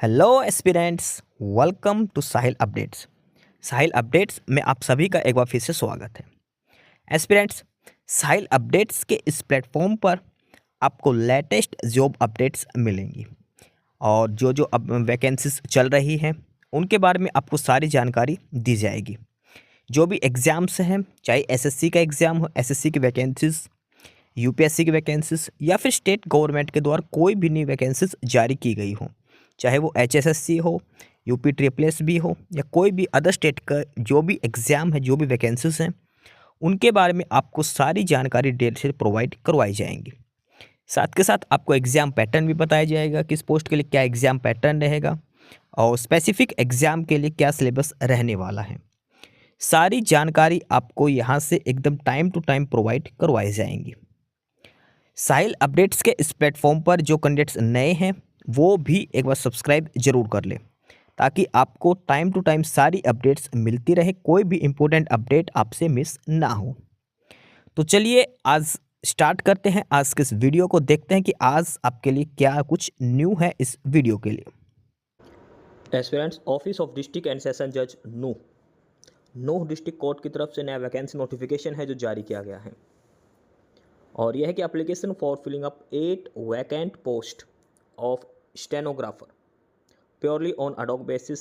Hello aspirants, welcome to Sahil updates. Sahil updates में आप सभी का एक बार फिर से स्वागत है। एस्पिरेंट्स, साहिल अपडेट्स के इस प्लेटफॉर्म पर आपको लेटेस्ट जॉब अपडेट्स मिलेंगी और जो जो अब वैकेंसीज चल रही हैं उनके बारे में आपको सारी जानकारी दी जाएगी। जो भी एग्ज़ाम्स हैं, चाहे एसएससी का एग्ज़ाम हो, एसएससी की वैकेंसीज, यूपीएससी की वैकेंसीज या फिर स्टेट गवर्नमेंट के द्वारा कोई भी नई वैकेंसीज जारी की गई हो, चाहे वो एचएसएससी हो, यूपी ट्रिपल एस भी हो या कोई भी अदर स्टेट का जो भी एग्ज़ाम है, जो भी वैकेंसीज हैं, उनके बारे में आपको सारी जानकारी डिटेल से प्रोवाइड करवाई जाएंगी। साथ के साथ आपको एग्ज़ाम पैटर्न भी बताया जाएगा, किस पोस्ट के लिए क्या एग्ज़ाम पैटर्न रहेगा और स्पेसिफिक एग्ज़ाम के लिए क्या सिलेबस रहने वाला है। सारी जानकारी आपको यहाँ से एकदम टाइम टू टाइम प्रोवाइड करवाई जाएंगी। साहिल अपडेट्स के इस प्लेटफॉर्म पर जो कैंडिडेट्स नए हैं वो भी एक बार सब्सक्राइब जरूर कर लें ताकि आपको टाइम टू टाइम सारी अपडेट्स मिलती रहे, कोई भी इम्पोर्टेंट अपडेट आपसे मिस ना हो। तो चलिए आज स्टार्ट करते हैं आज के इस वीडियो को, देखते हैं कि आज आपके लिए क्या कुछ न्यू है इस वीडियो के लिए। Aspirants office of district and session जज नूह डिस्ट्रिक्ट कोर्ट की तरफ से नया वैकेंसी नोटिफिकेशन है जो जारी किया गया है और यह है कि application for filling up 8 vacant post of stenographer purely on adhoc basis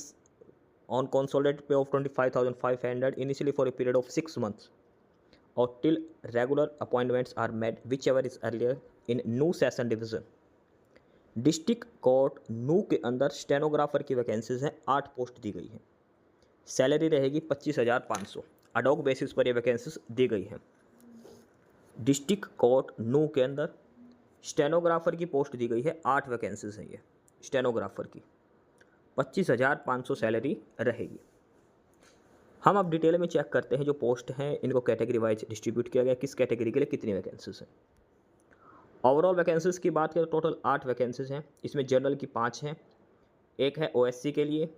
on consolidated pay of 25,500 initially for a period of 6 months और till regular appointments are made whichever is earlier in new session division. District court Nuh के अंदर stenographer की vacancies हैं, 8 post दी गई हैं। Salary रहेगी 25,500। Ad hoc basis पर ये वैकेंसीज दी गई हैं। डिस्ट्रिक्ट कोर्ट नू के अंदर स्टेनोग्राफर की पोस्ट दी गई है, 8 वैकेंसीज हैं ये स्टेनोग्राफर की, 25,500 सैलरी रहेगी। हम अब डिटेल में चेक करते हैं जो पोस्ट हैं इनको कैटेगरी वाइज डिस्ट्रीब्यूट किया गया, किस कैटेगरी के लिए कितनी वैकेंसीज हैं। ओवरऑल वैकेंसीज की बात करें तो टोटल 8 वैकेंसीज हैं। इसमें जनरल की 5 हैं, एक है ओएससी के लिए,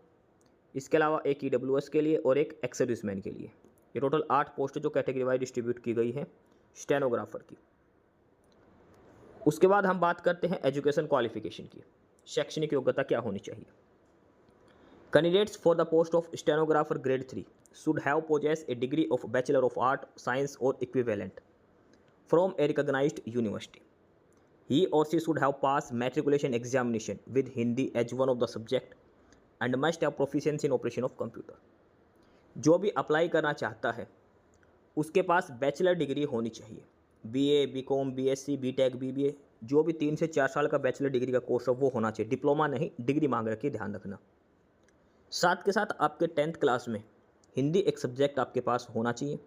इसके अलावा एक ईडब्ल्यूएस के लिए और एक एक्स सर्विसमैन के लिए। ये टोटल 8 पोस्ट जो कैटेगरी वाइज डिस्ट्रीब्यूट की गई है स्टेनोग्राफर की। उसके बाद हम बात करते हैं एजुकेशन क्वालिफिकेशन की, शैक्षणिक योग्यता क्या होनी चाहिए। Candidates for the post of stenographer grade 3 should have possess a degree of bachelor of art science और equivalent from a recognised university. He or she should have passed matriculation examination with Hindi as one of the subject and must have proficiency in operation of computer। जो भी apply करना चाहता है उसके पास bachelor degree होनी चाहिए, BA, BCom, BSc, BTech, BBA, जो भी 3 से 4 साल का बैचलर डिग्री का कोर्स है वो होना चाहिए। डिप्लोमा नहीं, डिग्री मांग रखी, ध्यान रखना। साथ के साथ आपके 10th क्लास में हिंदी एक सब्जेक्ट आपके पास होना चाहिए।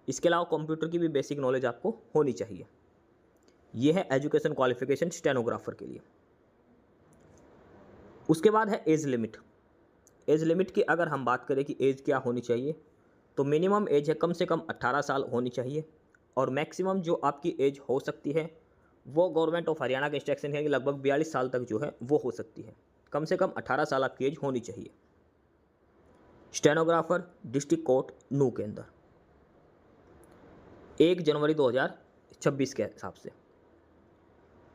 इसके अलावा कंप्यूटर की भी बेसिक नॉलेज आपको होनी चाहिए। यह है एजुकेशन क्वालिफिकेशन स्टेनोग्राफर के लिए। उसके बाद है एज लिमिट। एज लिमिट की अगर हम बात करें कि एज क्या होनी चाहिए तो मिनिमम एज है कम से कम 18 साल होनी चाहिए और मैक्सिमम जो आपकी एज हो सकती है वो गवर्नमेंट ऑफ हरियाणा के इंस्ट्रक्शन है कि लगभग 42 साल तक जो है वो हो सकती है। कम से कम 18 साल आपकी एज होनी चाहिए। स्टेनोग्राफर डिस्ट्रिक्ट कोर्ट नू के अंदर 1 जनवरी 2026 के हिसाब से।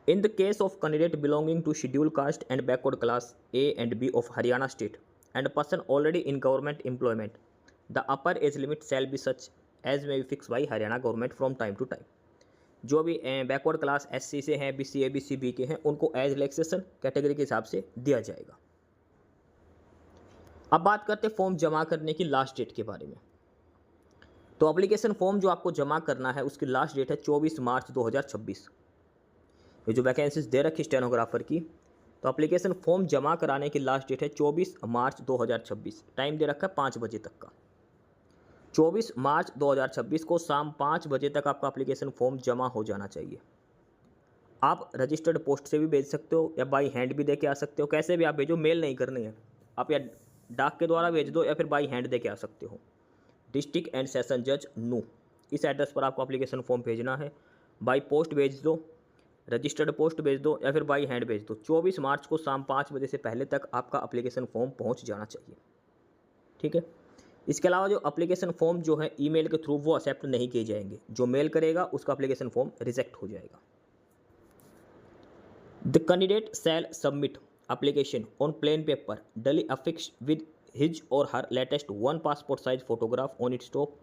In the case of candidate belonging to scheduled caste and backward class A and B of Haryana state and a person already in government employment, the upper age limit shall be such as may be fixed by Haryana government from time to time। जो भी backward class SC से हैं, BC, ABC, B के हैं, उनको age relaxation category के हिसाब से दिया जाएगा। अब बात करते हैं फॉर्म जमा करने की लास्ट डेट के बारे में। तो एप्लीकेशन फॉर्म जो आपको जमा करना है उसकी लास्ट डेट है 24 मार्च 2026। ये जो वैकेंसीज दे रखी स्टेनोग्राफर की, तो एप्लीकेशन फॉर्म जमा कराने की लास्ट डेट है 24 मार्च 2026। टाइम दे रखा है 5 बजे तक का। 24 मार्च 2026 को शाम 5 बजे तक आपका एप्लीकेशन फॉर्म जमा हो जाना चाहिए। आप रजिस्टर्ड पोस्ट से भी भेज सकते हो या बाई हैंड भी दे के आ सकते हो, कैसे भी आप भेजो, मेल नहीं करनी है आप, या डाक के द्वारा भेज दो या फिर बाई हैंड दे के आ सकते हो। डिस्ट्रिक्ट एंड सेशन जज नू, इस एड्रेस पर आपको एप्लीकेशन फॉर्म भेजना है। बाई पोस्ट भेज दो, रजिस्टर्ड पोस्ट भेज दो या फिर बाई हैंड भेज दो। 24 मार्च को शाम 5 बजे से पहले तक आपका एप्लीकेशन फॉर्म पहुंच जाना चाहिए, ठीक है। इसके अलावा जो एप्लीकेशन फॉर्म जो है ईमेल के थ्रू वो एक्सेप्ट नहीं किए जाएंगे, जो मेल करेगा उसका एप्लीकेशन फॉर्म रिजेक्ट हो जाएगा। The candidate shell submit application on plain paper duly affixed with his or her latest one passport size photograph on its top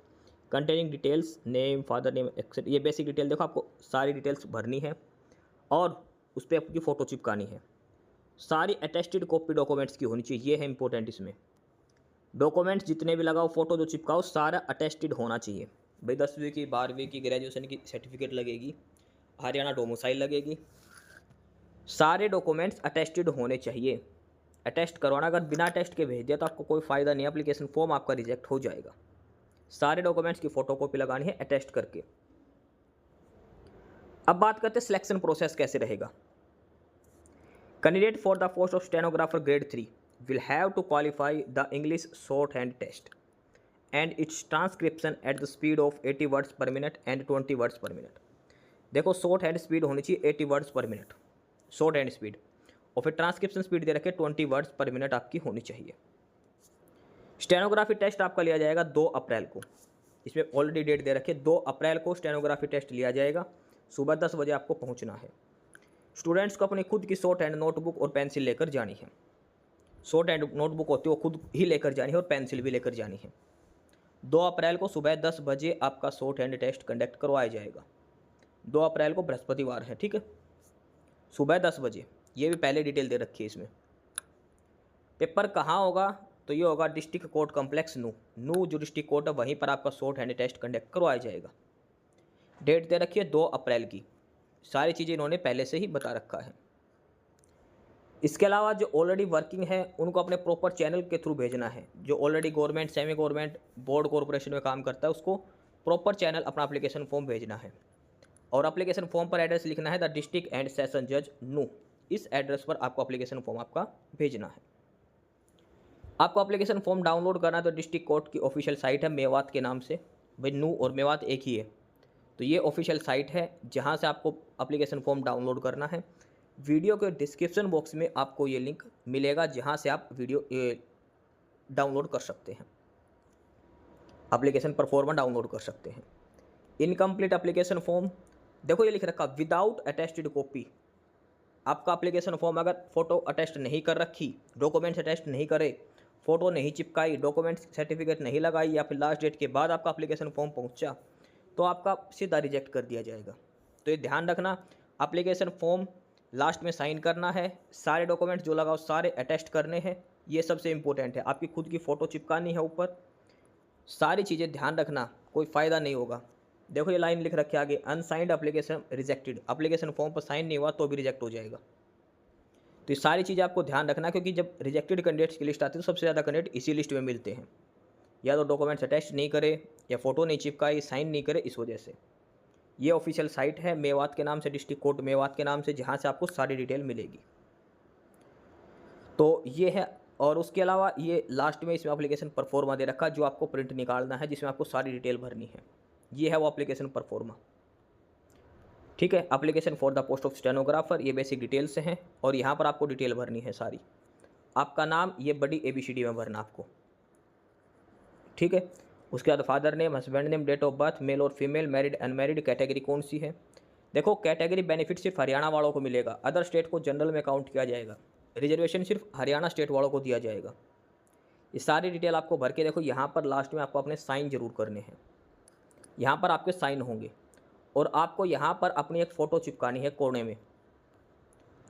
containing details name father name etc. ये basic detail देखो, आपको सारी details भरनी है और उस पर आपकी फ़ोटो चिपकानी है। सारी अटेस्टेड कॉपी डॉक्यूमेंट्स की होनी चाहिए, ये है इंपॉर्टेंट। इसमें डॉक्यूमेंट्स जितने भी लगाओ, फ़ोटो जो चिपकाओ, सारा अटेस्टेड होना चाहिए। भाई 10वीं की 12वीं की ग्रेजुएशन की सर्टिफिकेट लगेगी, हरियाणा डोमिसाइल लगेगी, सारे डॉक्यूमेंट्स अटेस्टेड होने चाहिए। अटेस्ट करवाना, अगर बिना टेस्ट के भेज दिया तो आपको कोई फ़ायदा नहीं, एप्लीकेशन फॉर्म आपका रिजेक्ट हो जाएगा। सारे डॉक्यूमेंट्स की फ़ोटोकॉपी लगानी है अटेस्ट करके। अब बात करते हैं सिलेक्शन प्रोसेस कैसे रहेगा। Candidate for the post of stenographer grade 3 will have to qualify the English shorthand test and its transcription at the speed of 80 words per minute and 20 words per minute. देखो, shorthand speed होनी चाहिए 80 words per minute, short hand speed, और फिर transcription speed दे रखे 20 words per minute आपकी होनी चाहिए। Stenography test आपका लिया जाएगा 2 अप्रैल को, इसमें ऑलरेडी डेट दे रखे 2 अप्रैल को स्टेनोग्राफी टेस्ट लिया जाएगा। सुबह 10 बजे आपको पहुंचना है। स्टूडेंट्स को अपनी खुद की शॉर्ट हैंड नोटबुक और पेंसिल लेकर जानी है। शॉर्ट हैंड नोटबुक होती है वो खुद ही लेकर जानी है और पेंसिल भी लेकर जानी है। 2 अप्रैल को सुबह 10 बजे आपका शॉर्ट हैंड टेस्ट कंडक्ट करवाया जाएगा। 2 अप्रैल को बृहस्पतिवार है, ठीक है, सुबह 10 बजे। ये भी पहले डिटेल दे रखी है इसमें। पेपर कहाँ होगा, तो ये होगा डिस्ट्रिक्ट कोर्ट कॉम्प्लेक्स नू जो डिस्ट्रिक्ट कोर्ट है वहीं पर आपका शॉर्ट हैंड टेस्ट कंडक्ट करवाया जाएगा। डेट दे रखी है 2 अप्रैल की। सारी चीज़ें इन्होंने पहले से ही बता रखा है। इसके अलावा जो ऑलरेडी वर्किंग है उनको अपने प्रॉपर चैनल के थ्रू भेजना है। जो already government, semi government, board corporation में काम करता है उसको प्रॉपर चैनल अपना एप्लीकेशन फॉर्म भेजना है। और एप्लीकेशन फॉर्म पर एड्रेस लिखना है द डिस्ट्रिक्ट एंड सेशन जज नू। इस एड्रेस पर आपको एप्लीकेशन फॉर्म आपका भेजना है। आपको एप्लीकेशन फॉर्म डाउनलोड करना है तो डिस्ट्रिक्ट कोर्ट की ऑफिशियल साइट है मेवात के नाम से। भाई नू और मेवात एक ही है, तो ये ऑफिशियल साइट है जहाँ से आपको एप्लीकेशन फॉर्म डाउनलोड करना है। वीडियो के डिस्क्रिप्शन बॉक्स में आपको ये लिंक मिलेगा जहाँ से आप वीडियो डाउनलोड कर सकते हैं, एप्लीकेशन परफॉर्मा डाउनलोड कर सकते हैं। इनकम्प्लीट एप्लीकेशन फॉर्म, देखो ये लिख रखा विदाउट अटेस्टेड कॉपी। आपका एप्लीकेशन फॉर्म अगर फ़ोटो अटेस्ट नहीं कर रखी, डॉक्यूमेंट्स अटेस्ट नहीं करे, फ़ोटो नहीं चिपकाई, डॉक्यूमेंट्स सर्टिफिकेट नहीं लगाई, या फिर लास्ट डेट के बाद आपका एप्लीकेशन फॉर्म पहुंचा, तो आपका सीधा रिजेक्ट कर दिया जाएगा। तो ये ध्यान रखना, एप्लीकेशन फॉर्म लास्ट में साइन करना है, सारे डॉक्यूमेंट्स जो लगाओ सारे अटेस्ट करने हैं, ये सबसे इंपॉर्टेंट है। आपकी खुद की फ़ोटो चिपकानी है ऊपर, सारी चीज़ें ध्यान रखना, कोई फ़ायदा नहीं होगा। देखो ये लाइन लिख रखी है आगे, unsigned application rejected. Application form पर साइन नहीं हुआ तो भी रिजेक्ट हो जाएगा। तो ये सारी चीज़ें आपको ध्यान रखना, क्योंकि जब रिजेक्टेड कैंडिडेट्स की लिस्ट आती है तो सबसे ज़्यादा कैंडिडेट इसी लिस्ट में मिलते हैं, या तो डॉक्यूमेंट्स अटैच नहीं करे, या फ़ोटो नहीं चिपकाई, साइन नहीं करे, इस वजह से। ये ऑफिशियल साइट है मेवात के नाम से, डिस्ट्रिक्ट कोर्ट मेवात के नाम से, जहाँ से आपको सारी डिटेल मिलेगी। तो ये है, और उसके अलावा ये लास्ट में इसमें एप्लीकेशन परफॉर्मा दे रखा है जो आपको प्रिंट निकालना है, जिसमें आपको सारी डिटेल भरनी है। ये है वो एप्लीकेशन परफॉर्मा, ठीक है। Application for the post of stenographer, ये बेसिक डिटेल्स हैं, और यहाँ पर आपको डिटेल भरनी है सारी। आपका नाम ये बड़ी ABCD में भरना आपको, ठीक है। उसके बाद father name, husband name, date of birth, male और फीमेल, मैरिड अनमैरिड, कैटेगरी कौन सी है। देखो कैटेगरी बेनिफिट सिर्फ हरियाणा वालों को मिलेगा, अदर स्टेट को जनरल में काउंट किया जाएगा। रिजर्वेशन सिर्फ हरियाणा स्टेट वालों को दिया जाएगा। ये सारी डिटेल आपको भर के, देखो यहाँ पर लास्ट में आपको अपने साइन जरूर करने हैं, यहाँ पर आपके साइन होंगे, और आपको यहाँ पर अपनी एक फ़ोटो चिपकानी है कोने में।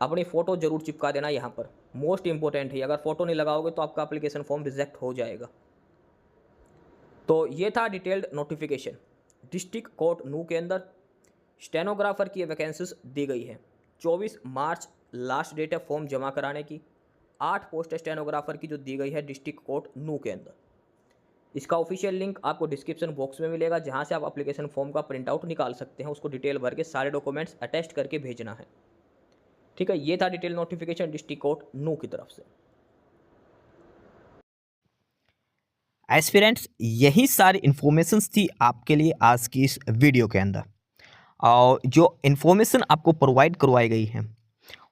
अपनी फ़ोटो ज़रूर चिपका देना यहाँ पर, मोस्ट इंपॉर्टेंट है। अगर फ़ोटो नहीं लगाओगे तो आपका एप्लीकेशन फॉर्म रिजेक्ट हो जाएगा। तो ये था detailed notification. District court Nuh के अंदर स्टेनोग्राफर की वैकेंसीज दी गई है। 24 मार्च लास्ट डेट है फॉर्म जमा कराने की। 8 पोस्ट स्टेनोग्राफर की जो दी गई है डिस्ट्रिक्ट कोर्ट नू के अंदर। इसका ऑफिशियल लिंक आपको डिस्क्रिप्शन बॉक्स में मिलेगा, जहां से आप एप्लीकेशन फॉर्म का प्रिंट आउट निकाल सकते हैं। उसको डिटेल भर के सारे डॉक्यूमेंट्स अटैच करके भेजना है, ठीक है। ये था डिटेल नोटिफिकेशन डिस्ट्रिक्ट कोर्ट नू की तरफ से। एस्पिरेंट्स, यही सारी इन्फॉर्मेशंस थी आपके लिए आज की इस वीडियो के अंदर। और जो इन्फॉर्मेशन आपको प्रोवाइड करवाई गई है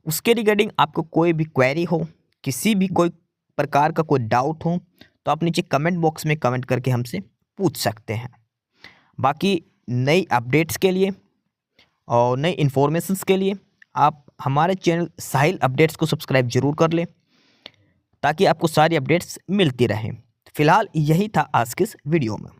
उसके रिगार्डिंग आपको कोई भी क्वेरी हो, किसी भी कोई प्रकार का कोई डाउट हो, तो आप नीचे कमेंट बॉक्स में कमेंट करके हमसे पूछ सकते हैं। बाकी नई अपडेट्स के लिए और नई इन्फॉर्मेशंस के लिए आप हमारे चैनल साहिल अपडेट्स को सब्सक्राइब जरूर कर लें ताकि आपको सारी अपडेट्स मिलती रहें। फिलहाल यही था आज के इस वीडियो में।